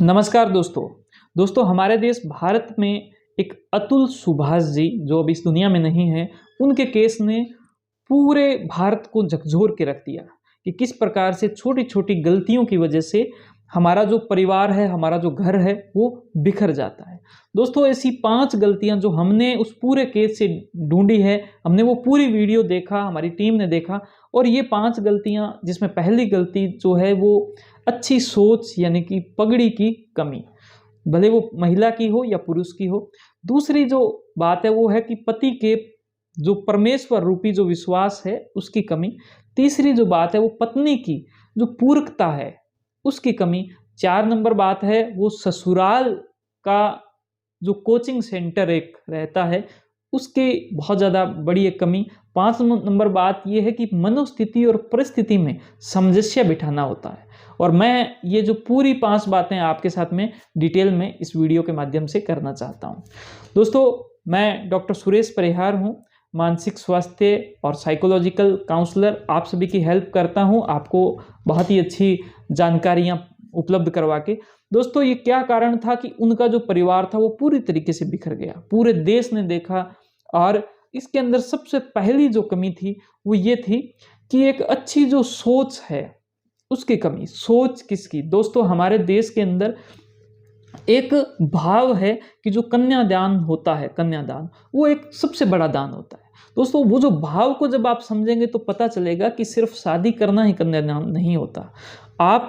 नमस्कार दोस्तों हमारे देश भारत में एक अतुल सुभाष जी जो अब इस दुनिया में नहीं है, उनके केस ने पूरे भारत को झकझोर के रख दिया कि किस प्रकार से छोटी छोटी गलतियों की वजह से हमारा जो परिवार है, हमारा जो घर है, वो बिखर जाता है। दोस्तों ऐसी 5 गलतियां जो हमने उस पूरे केस से ढूंढी है, हमने वो पूरी वीडियो देखा, हमारी टीम ने देखा, और ये 5 गलतियां जिसमें पहली गलती जो है वो अच्छी सोच यानी कि पगड़ी की कमी, भले वो महिला की हो या पुरुष की हो। दूसरी जो बात है वो है कि पति के जो परमेश्वर रूपी जो विश्वास है उसकी कमी। तीसरी जो बात है वो पत्नी की जो पूरकता है उसकी कमी। 4 नंबर बात है वो ससुराल का जो कोचिंग सेंटर एक रहता है उसकी बहुत ज़्यादा बड़ी एक कमी। 5 नंबर बात यह है कि मनोस्थिति और परिस्थिति में सामंजस्य बिठाना होता है। और मैं ये जो पूरी 5 बातें आपके साथ में डिटेल में इस वीडियो के माध्यम से करना चाहता हूँ। दोस्तों मैं डॉक्टर सुरेश परिहार हूँ, मानसिक स्वास्थ्य और साइकोलॉजिकल काउंसलर। आप सभी की हेल्प करता हूँ आपको बहुत ही अच्छी जानकारियाँ उपलब्ध करवा के। दोस्तों ये क्या कारण था कि उनका जो परिवार था वो पूरी तरीके से बिखर गया, पूरे देश ने देखा। और इसके अंदर सबसे पहली जो कमी थी वो ये थी कि एक अच्छी जो सोच है उसकी कमी। सोच किसकी? दोस्तों हमारे देश के अंदर एक भाव है कि जो कन्यादान होता है, कन्यादान वो एक सबसे बड़ा दान होता है। दोस्तों वो जो भाव को जब आप समझेंगे तो पता चलेगा कि सिर्फ शादी करना ही कन्यादान नहीं होता। आप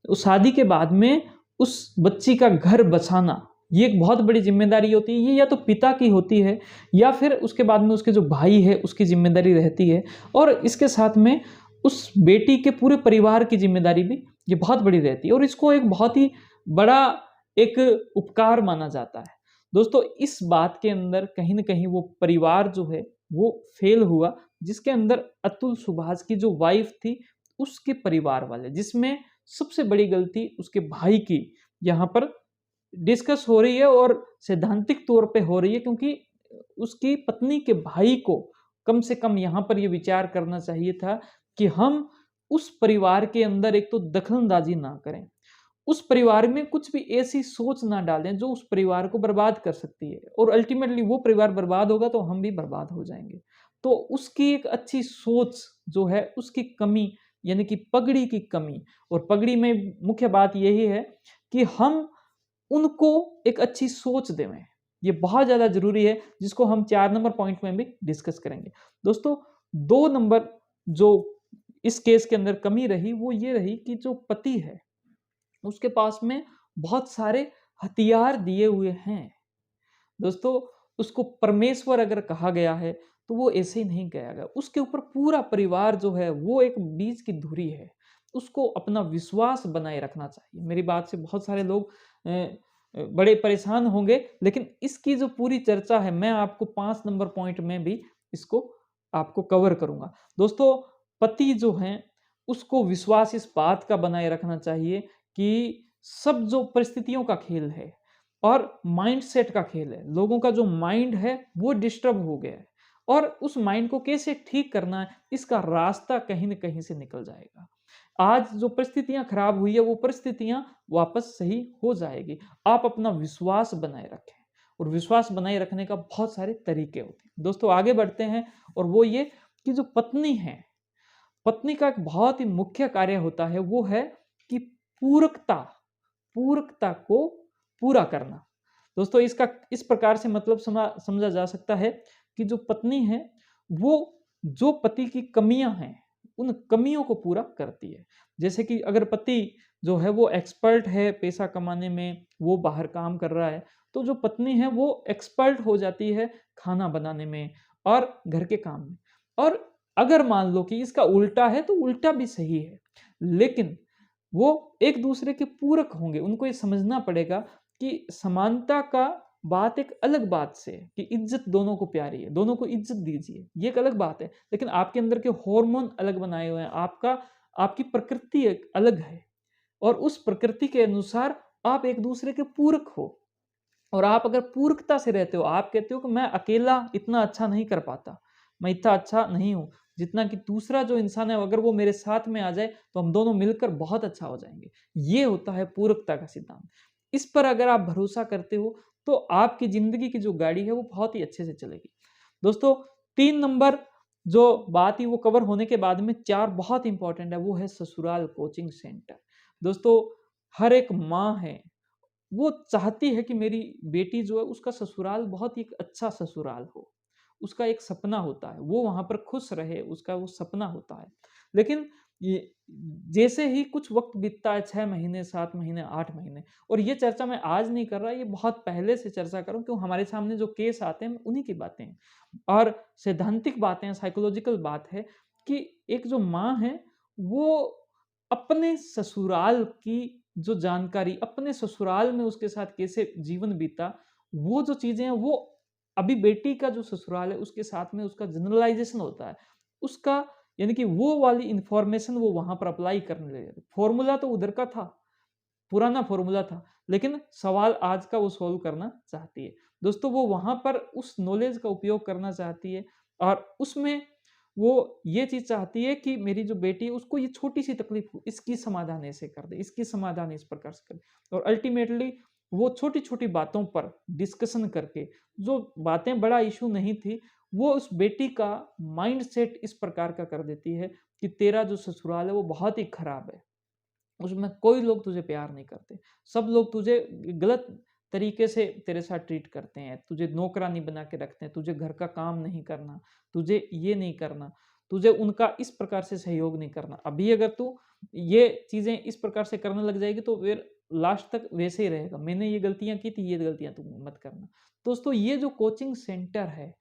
उस शादी के बाद में उस बच्ची का घर बचाना, ये एक बहुत बड़ी जिम्मेदारी होती है। ये या तो पिता की होती है या फिर उसके बाद में उसके जो भाई है उसकी जिम्मेदारी रहती है, और इसके साथ में उस बेटी के पूरे परिवार की जिम्मेदारी भी ये बहुत बड़ी रहती है, और इसको एक बहुत ही बड़ा एक उपकार माना जाता है। दोस्तों इस बात के अंदर कहीं ना कहीं वो परिवार जो है वो फेल हुआ, जिसके अंदर अतुल सुभाष की जो वाइफ थी उसके परिवार वाले, जिसमें सबसे बड़ी गलती उसके भाई की यहाँ पर डिस्कस हो रही है और सैद्धांतिक तौर पे हो रही है, क्योंकि उसकी पत्नी के भाई को कम से कम यहाँ पर ये विचार करना चाहिए था कि हम उस परिवार के अंदर एक तो दखलंदाजी ना करें, उस परिवार में कुछ भी ऐसी सोच ना डालें जो उस परिवार को बर्बाद कर सकती है, और अल्टीमेटली वो परिवार बर्बाद होगा तो हम भी बर्बाद हो जाएंगे। तो उसकी एक अच्छी सोच जो है उसकी कमी, यानी कि पगड़ी की कमी। और पगड़ी में मुख्य बात यही है कि हम उनको एक अच्छी सोच दें, ये बहुत ज़्यादा जरूरी है, जिसको हम 4 नंबर पॉइंट में भी डिस्कस करेंगे। दोस्तों 2 नंबर जो इस केस के अंदर कमी रही वो ये रही कि जो पति है उसके पास में बहुत सारे हथियार दिए हुए हैं। दोस्तों उसको परमेश्वर अगर कहा गया है तो वो ऐसे ही नहीं कहा गया, उसके ऊपर पूरा परिवार जो है वो एक बीज की धुरी है। उसको अपना विश्वास बनाए रखना चाहिए। मेरी बात से बहुत सारे लोग बड़े परेशान होंगे, लेकिन इसकी जो पूरी चर्चा है मैं आपको 5 नंबर पॉइंट में भी इसको आपको कवर करूंगा। दोस्तों पति जो है उसको विश्वास इस बात का बनाए रखना चाहिए कि सब जो परिस्थितियों का खेल है और माइंडसेट का खेल है, लोगों का जो माइंड है वो डिस्टर्ब हो गया है, और उस माइंड को कैसे ठीक करना है इसका रास्ता कहीं ना कहीं से निकल जाएगा। आज जो परिस्थितियां खराब हुई है वो परिस्थितियां वापस सही हो जाएगी। आप अपना विश्वास बनाए रखें, और विश्वास बनाए रखने का बहुत सारे तरीके होते हैं। दोस्तों आगे बढ़ते हैं, और वो ये कि जो पत्नी है, पत्नी का एक बहुत ही मुख्य कार्य होता है वो है कि पूरकता, पूरकता को पूरा करना। दोस्तों इसका इस प्रकार से मतलब समझा जा सकता है कि जो पत्नी है वो जो पति की कमियां हैं उन कमियों को पूरा करती है। जैसे कि अगर पति जो है वो एक्सपर्ट है पैसा कमाने में, वो बाहर काम कर रहा है, तो जो पत्नी है वो एक्सपर्ट हो जाती है खाना बनाने में और घर के काम में। और अगर मान लो कि इसका उल्टा है तो उल्टा भी सही है, लेकिन वो एक दूसरे के पूरक होंगे। उनको ये समझना पड़ेगा कि समानता का बात एक अलग बात से है कि इज्जत दोनों को प्यारी है, दोनों को इज्जत दीजिए, ये एक अलग बात है। लेकिन आपके अंदर के हार्मोन अलग बनाए हुए हैं, आपकी प्रकृति एक अलग है, और उस प्रकृति के अनुसार आप एक दूसरे के पूरक हो। और आप अगर पूरकता से रहते हो, आप कहते हो कि मैं अकेला इतना अच्छा नहीं कर पाता, मैं इतना अच्छा नहीं हूं जितना कि दूसरा जो इंसान है, अगर वो मेरे साथ में आ जाए तो हम दोनों मिलकर बहुत अच्छा हो जाएंगे। ये होता है पूरकता का सिद्धांत। इस पर अगर आप भरोसा करते हो तो आपकी जिंदगी की जो गाड़ी है वो बहुत ही अच्छे से चलेगी। दोस्तों 3 नंबर जो बात ही वो कवर होने के बाद में 4 बहुत इंपॉर्टेंट है, वो है ससुराल कोचिंग सेंटर। दोस्तों हर एक माँ है, वो चाहती है कि मेरी बेटी जो है उसका ससुराल बहुत ही एक अच्छा ससुराल हो। उसका एक सपना होता है, वो वहाँ पर खुश रहे, उसका वो सपना होता है। लेकिन ये जैसे ही कुछ वक़्त बीतता है 6 महीने, 7 महीने, 8 महीने, और ये चर्चा मैं आज नहीं कर रहा, ये बहुत पहले से चर्चा कर रहा हूँ, क्यों हमारे सामने जो केस आते हैं उन्हीं की बातें हैं। और सैद्धांतिक बातें हैं, साइकोलॉजिकल बात है कि एक जो माँ है, वो अपने ससुराल की जो जानकारी, अपने ससुराल में उसके साथ कैसे जीवन बीता, वो जो चीज़ें हैं वो अभी बेटी का जो ससुराल है उसके साथ में उसका जनरलाइज़ेशन होता है। उसका यानी कि वो वाली इन्फॉर्मेशन वो वहाँ पर अप्लाई करने लगे। फ़ॉर्मूला तो उधर का था, पुराना फ़ॉर्मूला था, लेकिन सवाल आज का वो सॉल्व करना चाहती है। दोस्तों वो वहाँ पर उस नॉलेज का उपयोग करना चाहती है और उसमें वो ये चीज़ चाहती है कि मेरी जो बेटी है उसको ये छोटी-सी तकलीफ़ हो, इसकी समाधान ऐसे कर दे, इसकी समाधान इस प्रकार से कर दे। और अल्टीमेटली वो छोटी-छोटी बातों पर डिस्कशन करके, जो बातें बड़ा इश्यू नहीं थी, वो उस बेटी का माइंडसेट इस प्रकार का कर देती है कि तेरा जो ससुराल है वो बहुत ही खराब है। उसमें कोई लोग तुझे प्यार नहीं करते। सब लोग तुझे गलत तरीके से तेरे साथ ट्रीट करते हैं। तुझे नौकरानी बना के रखते हैं, तुझे घर का काम नहीं करना, तुझे ये नहीं करना, तुझे उनका इस प्रकार से सहयोग नहीं करना। अभी अगर तू ये चीज़ें इस प्रकार से करने लग जाएगी तो फिर लास्ट तक वैसे ही रहेगा। मैंने ये गलतियाँ की थी, ये गलतियाँ तू मत करना। दोस्तों ये जो कोचिंग सेंटर है,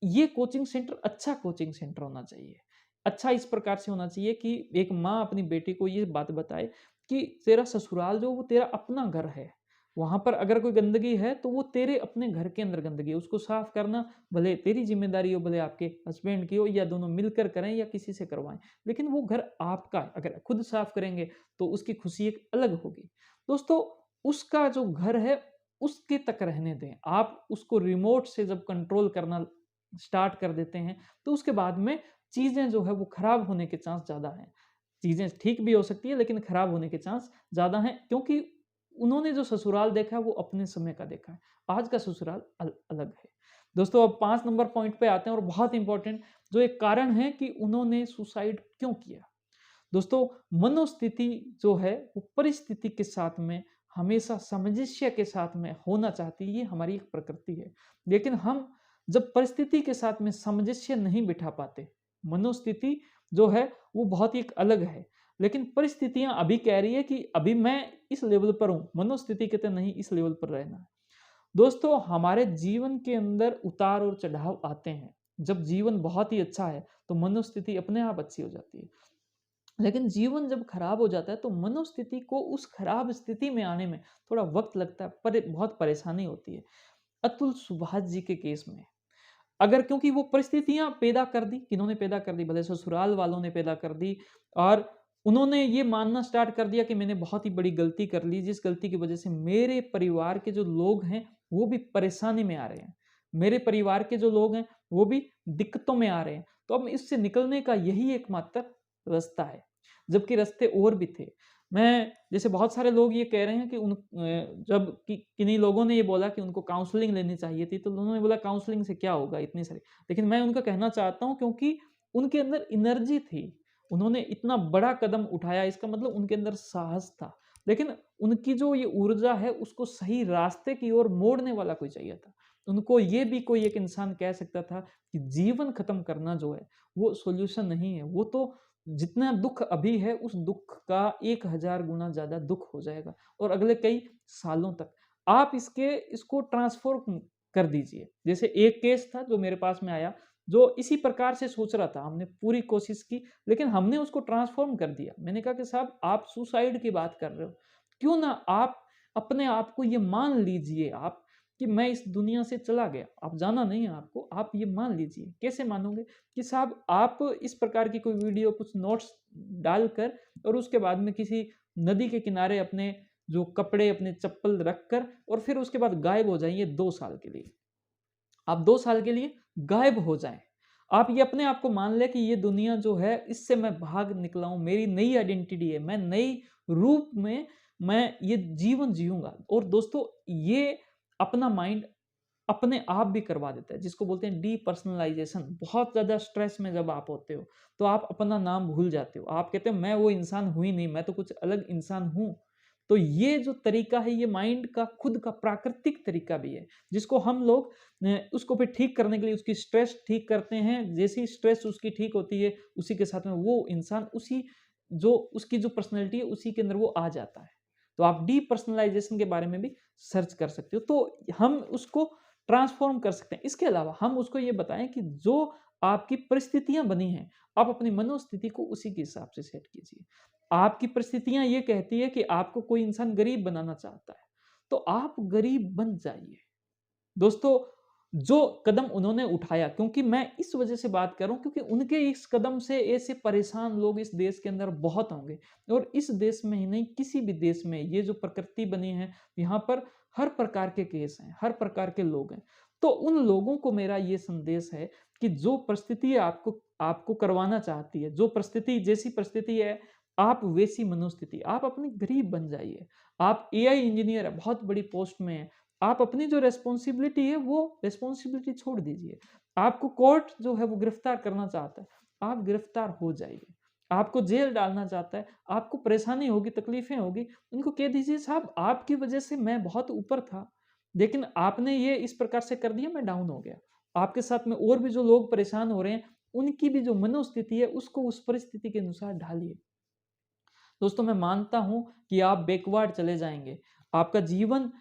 ये कोचिंग सेंटर अच्छा कोचिंग सेंटर होना चाहिए। अच्छा इस प्रकार से होना चाहिए कि एक माँ अपनी बेटी को ये बात बताए कि तेरा ससुराल जो वो तेरा अपना घर है। वहाँ पर अगर कोई गंदगी है तो वो तेरे अपने घर के अंदर गंदगी है, उसको साफ करना भले तेरी ज़िम्मेदारी हो, भले आपके हस्बैंड की हो या दोनों मिलकर करें या किसी से करवाएँ। लेकिन वो घर आपका है, अगर खुद साफ करेंगे तो उसकी खुशी एक अलग होगी। दोस्तों उसका जो घर है उसके तक रहने दें। आप उसको रिमोट से जब कंट्रोल करना स्टार्ट कर देते हैं, तो उसके बाद में चीज़ें जो है वो खराब होने के चांस ज़्यादा हैं। चीज़ें ठीक भी हो सकती है लेकिन खराब होने के चांस ज़्यादा हैं, क्योंकि उन्होंने जो ससुराल देखा है वो अपने समय का देखा है। आज का ससुराल अलग है। दोस्तों अब 5 नंबर पॉइंट पे आते हैं और बहुत इंपॉर्टेंट जो एक कारण है कि उन्होंने सुसाइड क्यों किया। दोस्तों मनोस्थिति जो है वो परिस्थिति के साथ में हमेशा सामंजस्य के साथ में होना चाहती है, ये हमारी एक प्रकृति है। लेकिन हम जब परिस्थिति के साथ में सामंजस्य नहीं बिठा पाते, मनोस्थिति जो है वो बहुत ही एक अलग है, लेकिन परिस्थितियां अभी कह रही है कि अभी मैं इस लेवल पर हूं, मनोस्थिति कहते नहीं इस लेवल पर रहना है। दोस्तों हमारे जीवन के अंदर उतार और चढ़ाव आते हैं। जब जीवन बहुत ही अच्छा है तो मनोस्थिति अपने आप अच्छी हो जाती है, लेकिन जीवन जब खराब हो जाता है तो मनोस्थिति को उस खराब स्थिति में आने में थोड़ा वक्त लगता है, बहुत परेशानी होती है। अतुल सुभाष जी के केस में अगर क्योंकि वो परिस्थितियां पैदा कर दी, किन्होंने पैदा कर दी, भले ससुराल वालों ने पैदा कर दी, और उन्होंने ये मानना स्टार्ट कर दिया कि मैंने बहुत ही बड़ी गलती कर ली, जिस गलती की वजह से मेरे परिवार के जो लोग हैं वो भी परेशानी में आ रहे हैं, मेरे परिवार के जो लोग हैं वो भी दिक्कतों में आ रहे हैं। तो अब इससे निकलने का यही एकमात्र रास्ता है, जबकि रास्ते और भी थे। मैं जैसे बहुत सारे लोग ये कह रहे हैं कि जब किन्हीं लोगों ने ये बोला कि उनको काउंसलिंग लेनी चाहिए थी, तो उन्होंने बोला काउंसलिंग से क्या होगा इतनी सारी। लेकिन मैं उनका कहना चाहता हूँ क्योंकि उनके अंदर एनर्जी थी, उन्होंने इतना बड़ा कदम उठाया, इसका मतलब उनके अंदर साहस था। लेकिन उनकी जो ये ऊर्जा है उसको सही रास्ते की ओर मोड़ने वाला कोई चाहिए था। उनको ये भी कोई एक इंसान कह सकता था कि जीवन खत्म करना जो है वो सॉल्यूशन नहीं है, वो तो जितना दुख अभी है उस दुख का 1000 गुना ज्यादा दुख हो जाएगा और अगले कई सालों तक आप इसको ट्रांसफॉर्म कर दीजिए। जैसे एक केस था जो मेरे पास में आया, जो इसी प्रकार से सोच रहा था, हमने पूरी कोशिश की लेकिन हमने उसको ट्रांसफॉर्म कर दिया। मैंने कहा कि साहब आप सुसाइड की बात कर रहे हो, क्यों ना आप अपने आप को ये मान लीजिए आप कि मैं इस दुनिया से चला गया, आप जाना नहीं है आपको, आप ये मान लीजिए। कैसे मानोगे कि साहब आप इस प्रकार की कोई वीडियो कुछ नोट्स डालकर और उसके बाद में किसी नदी के किनारे अपने जो कपड़े अपने चप्पल रखकर और फिर उसके बाद गायब हो जाइए 2 साल के लिए, आप 2 साल के लिए गायब हो जाएं। आप ये अपने आप को मान लें कि ये दुनिया जो है इससे मैं भाग निकला हूं, मेरी नई आइडेंटिटी है, मैं नई रूप में मैं ये जीवन जीऊँगा। और दोस्तों ये अपना माइंड अपने आप भी करवा देता है, जिसको बोलते हैं डीपर्सनलाइज़ेशन। बहुत ज़्यादा स्ट्रेस में जब आप होते हो, तो आप अपना नाम भूल जाते हो। आप कहते हो मैं वो इंसान हूँ ही नहीं, मैं तो कुछ अलग इंसान हूँ। तो ये जो तरीका है, ये माइंड का खुद का प्राकृतिक तरीका भी है, जिसको हम लोग उसको फिर ठीक करने के लिए उसकी स्ट्रेस ठीक करते हैं। जैसे ही स्ट्रेस उसकी ठीक होती है, उसी के साथ में वो इंसान उसी जो उसकी जो पर्सनैलिटी है, उसी के अंदर वो आ जाता है। तो आप डीपर्सनलाइज़ेशन के बारे में भी सर्च कर सकते हो। तो हम उसको ट्रांसफ़ॉर्म कर सकते हैं। इसके अलावा हम उसको ये बताएँ कि जो आपकी परिस्थितियाँ बनी हैं, आप अपनी मनोस्थिति को उसी के हिसाब से सेट कीजिए। आपकी परिस्थितियाँ ये कहती है कि आपको कोई इंसान गरीब बनाना चाहता है, तो आप गरीब बन जाइए। दोस्तों, जो कदम उन्होंने उठाया, क्योंकि मैं इस वजह से बात कर रहा हूँ क्योंकि उनके इस कदम से ऐसे परेशान लोग इस देश के अंदर बहुत होंगे। और इस देश में ही नहीं, किसी भी देश में ये जो प्रकृति बनी है, यहाँ पर हर प्रकार के केस हैं, हर प्रकार के लोग हैं। तो उन लोगों को मेरा ये संदेश है कि जो परिस्थिति आपको आपको करवाना चाहती है, जो परिस्थिति जैसी परिस्थिति है, आप वैसी मनोस्थिति, आप अपनी गरीब बन जाइए। आप एआई इंजीनियर है, बहुत बड़ी पोस्ट में है, आप अपनी जो रिस्पॉन्सिबिलिटी है वो रिस्पॉन्सिबिलिटी छोड़ दीजिए। आपको कोर्ट जो है वो गिरफ्तार करना चाहता है, आप गिरफ्तार हो जाइए। आपको जेल डालना चाहता है, आपको परेशानी होगी, तकलीफें होगी, उनको कह दीजिए साहब आपकी वजह से मैं बहुत ऊपर था, लेकिन आपने ये इस प्रकार से कर दिया, मैं डाउन हो गया। आपके साथ में और भी जो लोग परेशान हो रहे हैं, उनकी भी जो मनोस्थिति है उसको उस परिस्थिति के अनुसार ढालिए। दोस्तों, मैं मानता हूं कि आप बैकवर्ड चले जाएंगे, आपका जीवन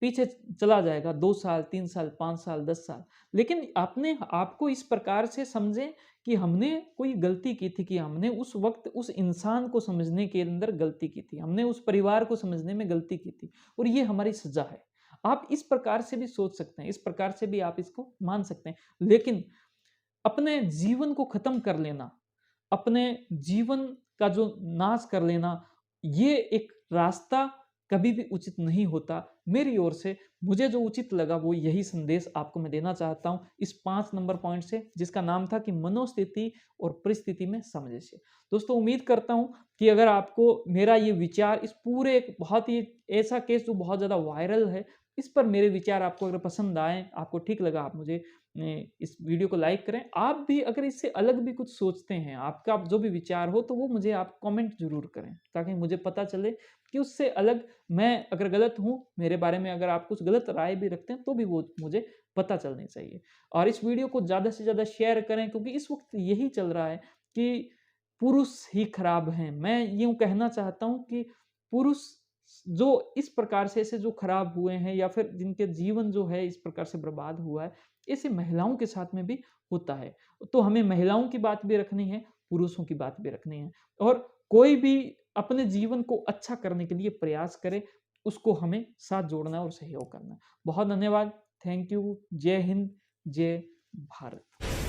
पीछे चला जाएगा 2 साल, 3 साल, 5 साल, 10 साल। लेकिन अपने आपको इस प्रकार से समझें कि हमने कोई गलती की थी, कि हमने उस वक़्त उस इंसान को समझने के अंदर गलती की थी, हमने उस परिवार को समझने में गलती की थी और ये हमारी सज़ा है। आप इस प्रकार से भी सोच सकते हैं, इस प्रकार से भी आप इसको मान सकते हैं। लेकिन अपने जीवन को ख़त्म कर लेना, अपने जीवन का जो नाश कर लेना, ये एक रास्ता कभी भी उचित नहीं होता। मेरी ओर से मुझे जो उचित लगा वो यही संदेश आपको मैं देना चाहता हूँ इस 5 नंबर पॉइंट से, जिसका नाम था कि मनोस्थिति और परिस्थिति में सामंजस्य। दोस्तों, उम्मीद करता हूँ कि अगर आपको मेरा ये विचार इस पूरे एक बहुत ही ऐसा केस जो बहुत ज़्यादा वायरल है, इस पर मेरे विचार आपको अगर पसंद आए, आपको ठीक लगा, आप मुझे इस वीडियो को लाइक करें। आप भी अगर इससे अलग भी कुछ सोचते हैं, आपका जो भी विचार हो, तो वो मुझे आप कमेंट ज़रूर करें, ताकि मुझे पता चले कि उससे अलग मैं अगर गलत हूँ, मेरे बारे में अगर आप कुछ गलत राय भी रखते हैं, तो भी वो मुझे पता चलनी चाहिए। और इस वीडियो को ज़्यादा से ज़्यादा शेयर करें, क्योंकि इस वक़्त यही चल रहा है कि पुरुष ही खराब हैं। मैं यूँ कहना चाहता हूँ कि पुरुष जो इस प्रकार से ऐसे जो खराब हुए हैं, या फिर जिनके जीवन जो है इस प्रकार से बर्बाद हुआ है, ऐसे महिलाओं के साथ में भी होता है। तो हमें महिलाओं की बात भी रखनी है, पुरुषों की बात भी रखनी है, और कोई भी अपने जीवन को अच्छा करने के लिए प्रयास करे, उसको हमें साथ जोड़ना है और सहयोग करना है। बहुत धन्यवाद। Thank you. जय हिंद, जय भारत।